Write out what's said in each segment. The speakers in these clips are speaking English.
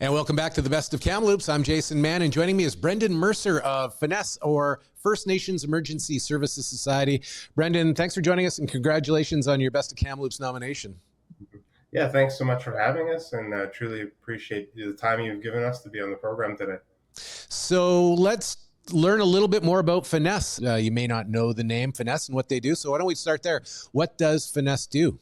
And welcome back to the Best of Kamloops. I'm Jason Mann, and joining me is Brendan Mercer of FNESS, or First Nations Emergency Services Society. Brendan, thanks for joining us, and congratulations on your Best of Kamloops nomination. Yeah, thanks so much for having us, and truly appreciate the time you've given us to be on the program today. So let's learn a little bit more about FNESS. You may not know the name FNESS and what they do, so why don't we start there? What does FNESS do?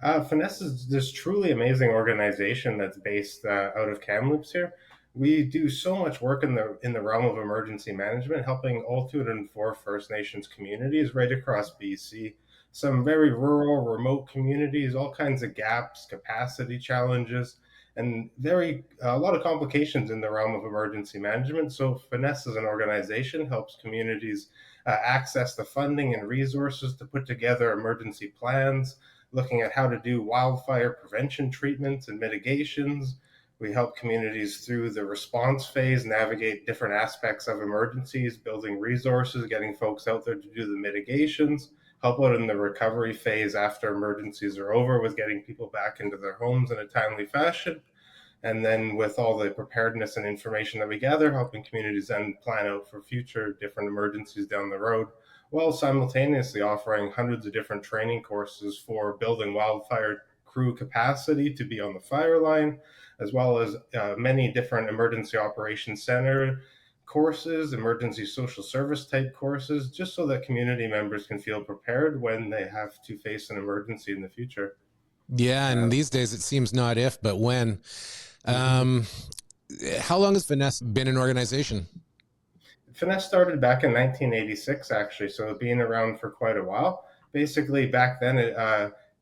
FNESS is this truly amazing organization that's based out of Kamloops here. We do so much work in the realm of emergency management, helping all 204 First Nations communities right across BC. Some very rural, remote communities, all kinds of gaps, capacity challenges, and a lot of complications in the realm of emergency management. So FNESS as an organization helps communities access the funding and resources to put together emergency plans, looking at how to do wildfire prevention treatments and mitigations. We help communities through the response phase, navigate different aspects of emergencies, building resources, getting folks out there to do the mitigations, help out in the recovery phase after emergencies are over with getting people back into their homes in a timely fashion. And then with all the preparedness and information that we gather, helping communities then plan out for future different emergencies down the road, while simultaneously offering hundreds of different training courses for building wildfire crew capacity to be on the fire line, as well as many different emergency operations center courses, emergency social service type courses, just so that community members can feel prepared when they have to face an emergency in the future. Yeah, and these days it seems not if, but when. Mhm. Um, how long has FNESS been an organization? FNESS started back in 1986, actually, so it's been around for quite a while. Basically, back then,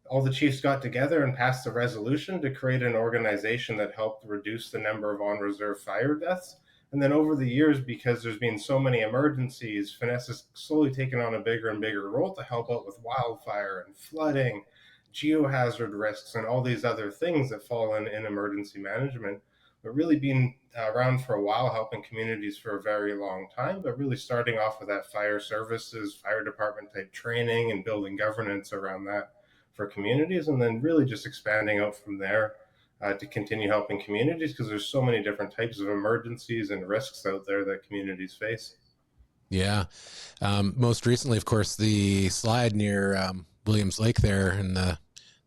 all the chiefs got together and passed a resolution to create an organization that helped reduce the number of on-reserve fire deaths. And then over the years, because there's been so many emergencies, FNESS has slowly taken on a bigger and bigger role to help out with wildfire and flooding, geohazard risks, and all these other things that fall in emergency management. But really been around for a while, helping communities for a very long time, but really starting off with that fire services, fire department type training and building governance around that for communities, and then really just expanding out from there to continue helping communities because there's so many different types of emergencies and risks out there that communities face. Yeah. Most recently, of course, the slide near Williams Lake there and the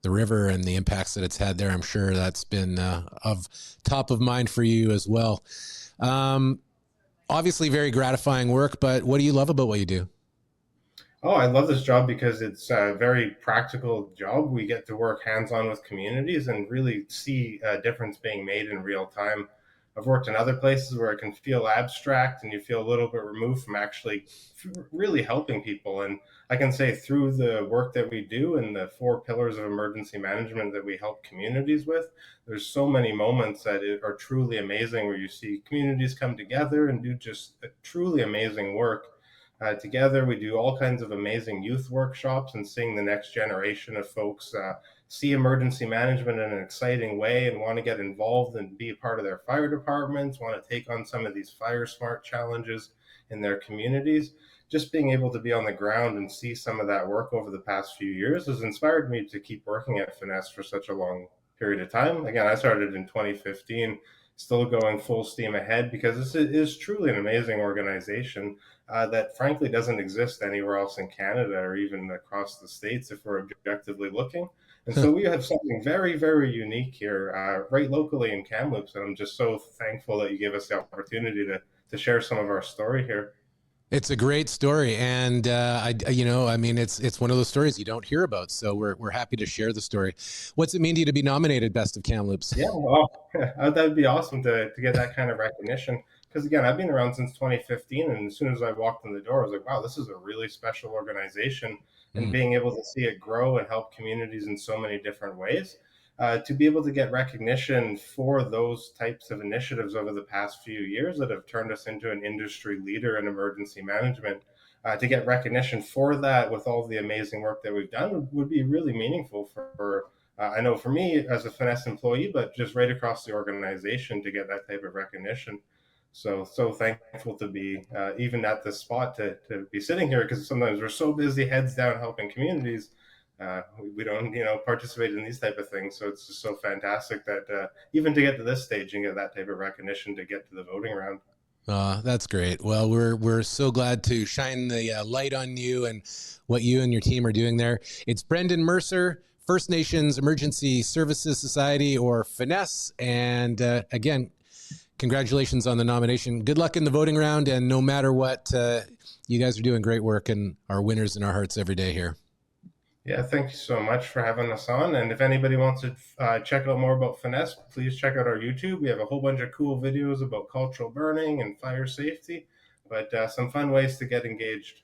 river and the impacts that it's had there. I'm sure that's been of top of mind for you as well. Um, Obviously, very gratifying work, but what do you love about what you do? Oh, I love this job because it's a very practical job. We get to work hands on with communities and really see a difference being made in real time. I've worked in other places where it can feel abstract and you feel a little bit removed from actually really helping people. And I can say through the work that we do and the four pillars of emergency management that we help communities with, there's so many moments that are truly amazing where you see communities come together and do just truly amazing work together. We do all kinds of amazing youth workshops and seeing the next generation of folks see emergency management in an exciting way and want to get involved and be a part of their fire departments, want to take on some of these fire smart challenges in their communities. Just being able to be on the ground and see some of that work over the past few years has inspired me to keep working at FNESS for such a long period of time. Again, I started in 2015, still going full steam ahead because this is truly an amazing organization that frankly doesn't exist anywhere else in Canada or even across the States if we're objectively looking. And so we have something very, very unique here, right locally in Kamloops. And I'm just so thankful that you gave us the opportunity to share some of our story here. It's a great story, and I mean, it's one of those stories you don't hear about. So we're happy to share the story. What's it mean to you to be nominated Best of Kamloops? Yeah, well, that'd be awesome to get that kind of recognition. Because again, I've been around since 2015, and as soon as I walked in the door, I was like, wow, this is a really special organization. And Mm. being able to see it grow and help communities in so many different ways, to be able to get recognition for those types of initiatives over the past few years that have turned us into an industry leader in emergency management, to get recognition for that with all the amazing work that we've done would be really meaningful for I know for me as a FNESS employee, but just right across the organization to get that type of recognition. So thankful to be even at this spot to be sitting here because sometimes we're so busy, heads down, helping communities we don't, participate in these type of things. So it's just so fantastic that even to get to this stage and get that type of recognition to get to the voting round. That's great. Well, we're so glad to shine the light on you and what you and your team are doing there. It's Brendan Mercer, First Nations Emergency Services Society, or FNESS. And again, congratulations on the nomination. Good luck in the voting round. And no matter what, you guys are doing great work and are winners in our hearts every day here. Yeah, thank you so much for having us on. And if anybody wants to check out more about FNESS, please check out our YouTube. We have a whole bunch of cool videos about cultural burning and fire safety, but some fun ways to get engaged.